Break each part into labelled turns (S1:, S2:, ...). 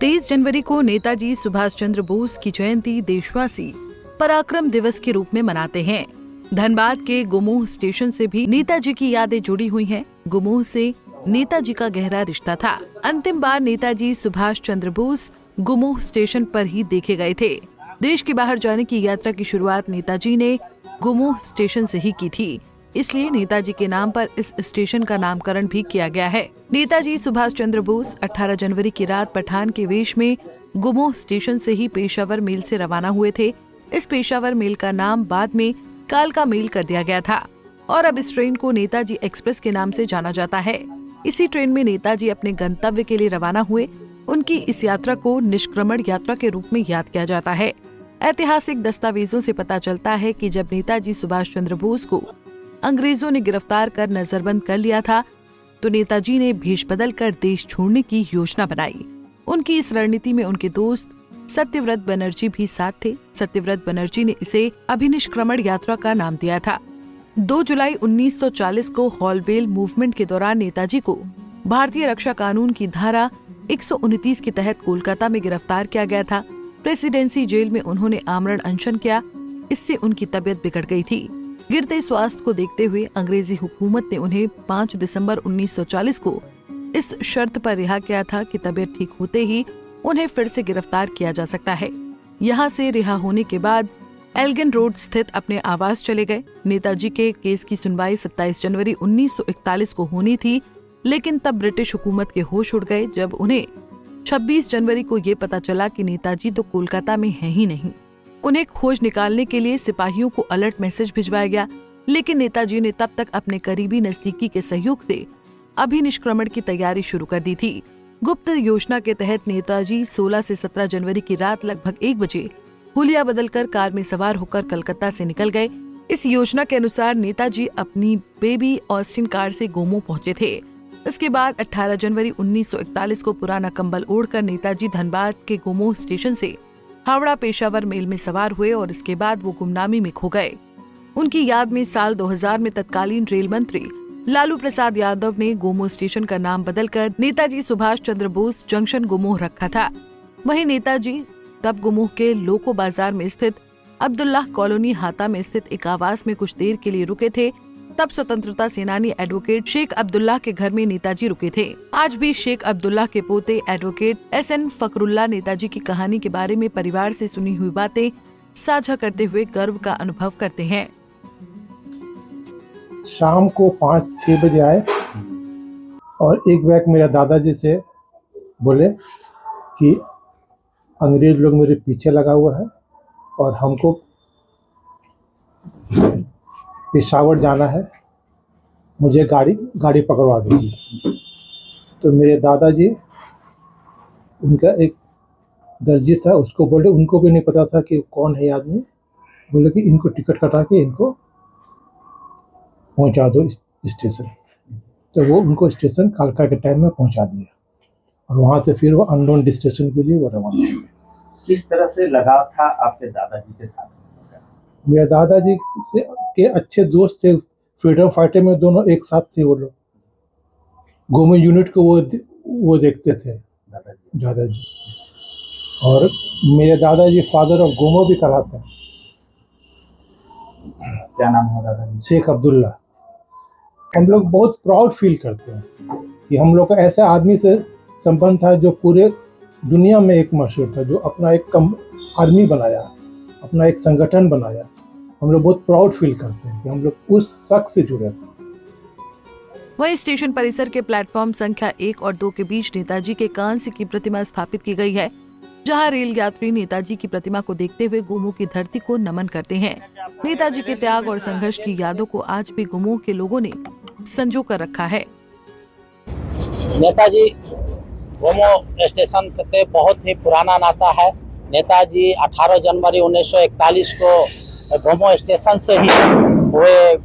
S1: 23 जनवरी को नेताजी सुभाष चंद्र बोस की जयंती देशवासी पराक्रम दिवस के रूप में मनाते हैं। धनबाद के गोमोह स्टेशन से भी नेताजी की यादें जुड़ी हुई हैं। गोमोह से नेताजी का गहरा रिश्ता था। अंतिम बार नेताजी सुभाष चंद्र बोस गोमोह स्टेशन पर ही देखे गए थे। देश के बाहर जाने की यात्रा की शुरुआत नेताजी ने गोमोह स्टेशन से ही की थी, इसलिए नेताजी के नाम पर इस स्टेशन का नामकरण भी किया गया है। नेताजी सुभाष चंद्र बोस 18 जनवरी की रात पठान के वेश में गोमोह स्टेशन से ही पेशावर मेल से रवाना हुए थे। इस पेशावर मेल का नाम बाद में कालका मेल कर दिया गया था और अब इस ट्रेन को नेताजी एक्सप्रेस के नाम से जाना जाता है। इसी ट्रेन में नेताजी अपने गंतव्य के लिए रवाना हुए। उनकी इस यात्रा को निष्क्रमण यात्रा के रूप में याद किया जाता है। ऐतिहासिक दस्तावेजों से पता चलता है कि जब नेताजी सुभाष चंद्र बोस को अंग्रेजों ने गिरफ्तार कर नजरबंद कर लिया था, तो नेताजी ने भेष बदल कर देश छोड़ने की योजना बनाई। उनकी इस रणनीति में उनके दोस्त सत्यव्रत बनर्जी भी साथ थे। सत्यव्रत बनर्जी ने इसे अभिनिष्क्रमण यात्रा का नाम दिया था। 2 जुलाई 1940 को हॉलबेल मूवमेंट के दौरान नेताजी को भारतीय रक्षा कानून की धारा 129 के तहत कोलकाता में गिरफ्तार किया गया था। प्रेसिडेंसी जेल में उन्होंने आमरण अनशन किया। इससे उनकी तबीयत बिगड़ गई थी। गिरते स्वास्थ्य को देखते हुए अंग्रेजी हुकूमत ने उन्हें 5 दिसंबर 1940 को इस शर्त पर रिहा किया था कि तबीयत ठीक होते ही उन्हें फिर से गिरफ्तार किया जा सकता है। यहाँ से रिहा होने के बाद एल्गिन रोड स्थित अपने आवास चले गए। नेताजी के केस की सुनवाई 27 जनवरी 1941 को होनी थी, लेकिन तब ब्रिटिश हुकूमत के होश उड़ गए जब उन्हें 26 जनवरी को ये पता चला कि नेताजी तो कोलकाता में है ही नहीं। उन्हें खोज निकालने के लिए सिपाहियों को अलर्ट मैसेज भिजवाया गया, लेकिन नेताजी ने तब तक अपने करीबी नजदीकी के सहयोग से अभिनिष्क्रमण की तैयारी शुरू कर दी थी। गुप्त योजना के तहत नेताजी 16 से 17 जनवरी की रात लगभग 1 बजे हुलिया बदलकर कार में सवार होकर कलकत्ता से निकल गए। इस योजना के अनुसार नेताजी अपनी बेबी ऑस्टिन कार से गोमोह पहुंचे थे। इसके बाद 18 जनवरी 1941 को पुराना कंबल ओढ़कर नेताजी धनबाद के गोमोह स्टेशन से हावड़ा पेशावर मेल में सवार हुए और इसके बाद वो गुमनामी में खो गए। उनकी याद में साल 2000 में तत्कालीन रेल मंत्री लालू प्रसाद यादव ने गोमोह स्टेशन का नाम बदलकर नेताजी सुभाष चंद्र बोस जंक्शन गोमोह रखा था। वहीं नेताजी तब गोमोह के लोको बाजार में स्थित अब्दुल्लाह कॉलोनी हाता में स्थित एक आवास में कुछ देर के लिए रुके थे। तब स्वतंत्रता सेनानी एडवोकेट शेख अब्दुल्लाह के घर में नेताजी रुके थे। आज भी शेख अब्दुल्लाह के पोते एडवोकेट SN फकरुल्लाह नेताजी की कहानी के बारे में परिवार से सुनी हुई बातें साझा करते हुए गर्व का अनुभव करते हैं।
S2: शाम को 5-6 बजे आए और एक बैग मेरे दादाजी से बोले कि अंग्रेज लोग मेरे पीछे लगा हुआ है और हमको पेशावर जाना है, मुझे गाड़ी पकड़वा दीजिए। तो मेरे दादाजी, उनका एक दर्जी था, उसको बोले, उनको भी नहीं पता था कि कौन है आदमी, बोले कि इनको टिकट कटा के इनको पहुंचा दो स्टेशन। तो वो उनको स्टेशन कालका के टाइम में पहुंचा दिया और वहाँ से फिर वो अननोन स्टेशन के लिए वो रवाना हुए।
S3: किस तरह से लगाव था आपके दादाजी के साथ?
S2: मेरे दादाजी से के अच्छे दोस्त थे, फ्रीडम फाइटर में दोनों एक साथ थे। वो लोग गोमोह यूनिट को वो देखते थे दादाजी। और मेरे दादाजी फादर ऑफ गोमोह भी कहलाते हैं।
S3: क्या नाम है दादाजी?
S2: शेख अब्दुल्ला। हम लोग बहुत प्राउड फील करते हैं कि हम लोग का ऐसे आदमी से संबंध था जो पूरे दुनिया में एक मशहूर था, जो अपना एक आर्मी बनाया, अपना एक संगठन बनाया। हम लोग बहुत प्राउड फील करते हैं कि हम लोग उस शख्स से जुड़े थे।
S1: वहीं स्टेशन परिसर के प्लेटफॉर्म संख्या 1 और 2 के बीच नेताजी के कांस्य की प्रतिमा स्थापित की गई है, जहां रेल यात्री नेताजी की प्रतिमा को देखते हुए गोमोह की धरती को नमन करते हैं। नेताजी के त्याग और संघर्ष की यादों को आज भी गोमोह के लोगों ने संजो कर रखा है।
S4: नेताजी गोमोह स्टेशन से बहुत ही पुराना नाता है। नेताजी 18 जनवरी 1941 को गोमोह स्टेशन से ही वे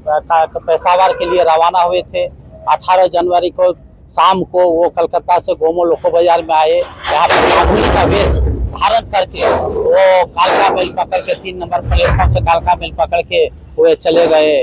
S4: पेशावर के लिए रवाना हुए थे। 18 जनवरी को शाम को वो कलकत्ता से गोमोह लोको बाजार में आए। यहाँ पर मामूली का वेश धारण करके वो कालका मेल पकड़ के 3 नंबर प्लेटफॉर्म से कालका मेल पकड़ के वे चले गए।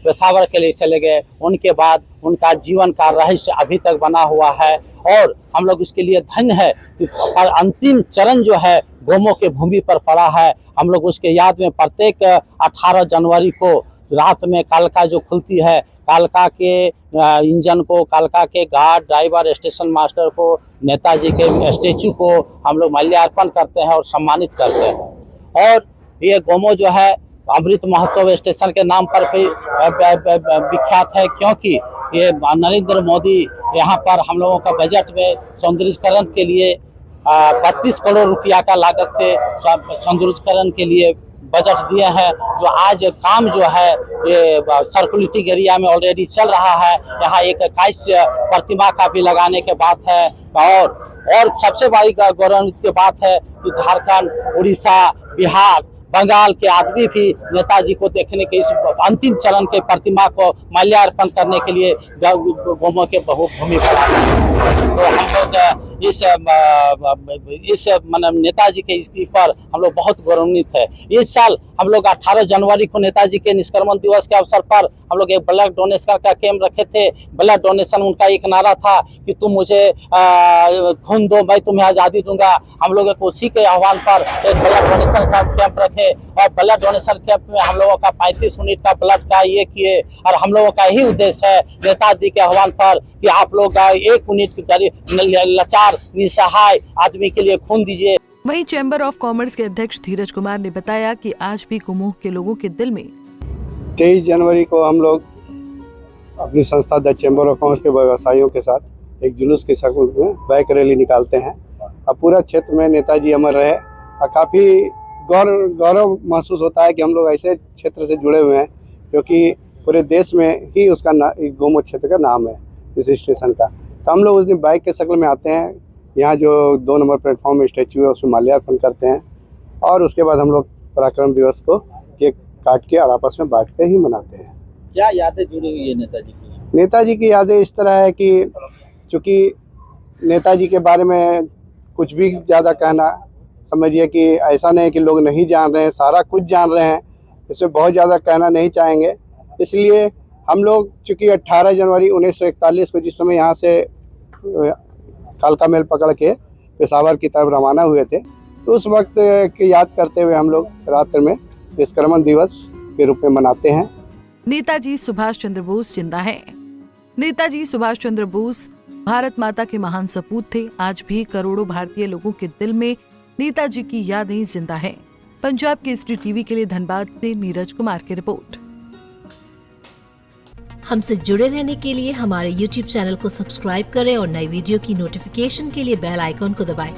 S4: पेशावर के लिए चले गए। उनके बाद उनका जीवन का रहस्य अभी तक बना हुआ है और हम लोग उसके लिए धन्य है कि अंतिम चरण जो है गोमो के भूमि पर पड़ा है। हम लोग उसके याद में प्रत्येक 18 जनवरी को रात में कालका जो खुलती है, कालका के इंजन को, कालका के गार्ड, ड्राइवर, स्टेशन मास्टर को, नेताजी के स्टेचू को हम लोग माल्यार्पण करते हैं और सम्मानित करते हैं। और ये गोमो जो है अमृत महोत्सव स्टेशन के नाम पर भी विख्यात है, क्योंकि ये नरेंद्र मोदी यहाँ पर हम लोगों का बजट में सौंदर्यीकरण के लिए 32 करोड़ रुपया का लागत से सौंदर्यीकरण के लिए बजट दिए हैं। जो आज काम जो है ये सर्कुलेटिंग एरिया में ऑलरेडी चल रहा है। यहाँ एक 21 प्रतिमा का भी लगाने के बात है। और सबसे बड़ी गौरवान्वित की बात है कि झारखंड, उड़ीसा, बिहार, बंगाल के आदमी भी नेताजी को देखने के इस अंतिम चरण के प्रतिमा को माल्यार्पण करने के लिए गोमो के भूमि पर आते हैं। तो हम लोग इस मतलब नेताजी के इस पर हम लोग बहुत गौरवान्वित है। इस साल हम लोग 18 जनवरी को नेताजी के निष्क्रमण दिवस के अवसर पर हम लोग एक ब्लड डोनेशन का कैंप रखे थे। ब्लड डोनेशन उनका एक नारा था कि तुम मुझे खून दो, मैं तुम्हें आज़ादी दूंगा। हम लोगों को उसी के आह्वान पर एक ब्लड डोनेशन का कैंप रखे और ब्लड डोनेशन कैंप में हम लोगों का 35 यूनिट का ब्लड का ये किए। और हम लोगों का यही उद्देश्य है नेताजी के आह्वान पर कि आप लोग 1 यूनिट गरीब लाचार निसहाय आदमी के लिए खून दीजिए।
S1: वहीं चैम्बर ऑफ कॉमर्स के अध्यक्ष धीरज कुमार ने बताया कि आज भी गोमोह के लोगों के दिल में
S5: 23 जनवरी को हम लोग अपनी संस्था द चैम्बर ऑफ कॉमर्स के व्यवसायियों के साथ एक जुलूस के शक्ल में बाइक रैली निकालते हैं। और पूरा क्षेत्र में नेताजी अमर रहे और काफ़ी गौरव महसूस होता है कि हम लोग ऐसे क्षेत्र से जुड़े हुए हैं क्योंकि पूरे देश में ही उसका गोमो क्षेत्र का नाम है इस स्टेशन का। तो हम लोग उस दिन बाइक के शक्ल में आते हैं। यहाँ जो 2 नंबर प्लेटफॉर्म में स्टैचू है उसमें माल्यार्पण करते हैं और उसके बाद हम लोग पराक्रम दिवस को केक काट के और आपस में बांट के ही मनाते हैं।
S4: क्या यादें जुड़ी हुई है नेताजी की?
S5: नेताजी की यादें इस तरह है कि चूँकि नेताजी के बारे में कुछ भी ज़्यादा कहना, समझिए कि ऐसा नहीं कि लोग नहीं जान रहे हैं, सारा कुछ जान रहे हैं। इसमें बहुत ज़्यादा कहना नहीं चाहेंगे। इसलिए हम लोग चूँकि 18 जनवरी 1941 को जिस समय यहाँ से कालका मेल पकड़ के पेशावर की तरफ रवाना हुए थे, तो उस वक्त की याद करते हुए हम लोग रात्र में निष्क्रमण दिवस के रूप में मनाते हैं।
S1: नेताजी सुभाष चंद्र बोस जिंदा है। नेताजी सुभाष चंद्र बोस भारत माता के महान सपूत थे। आज भी करोड़ों भारतीय लोगों के दिल में नेताजी की यादें जिंदा हैं। पंजाब केसरी टीवी के लिए धनबाद से नीरज कुमार की रिपोर्ट।
S6: हमसे जुड़े रहने के लिए हमारे YouTube चैनल को सब्सक्राइब करें और नई वीडियो की नोटिफिकेशन के लिए बेल आइकॉन को दबाएं।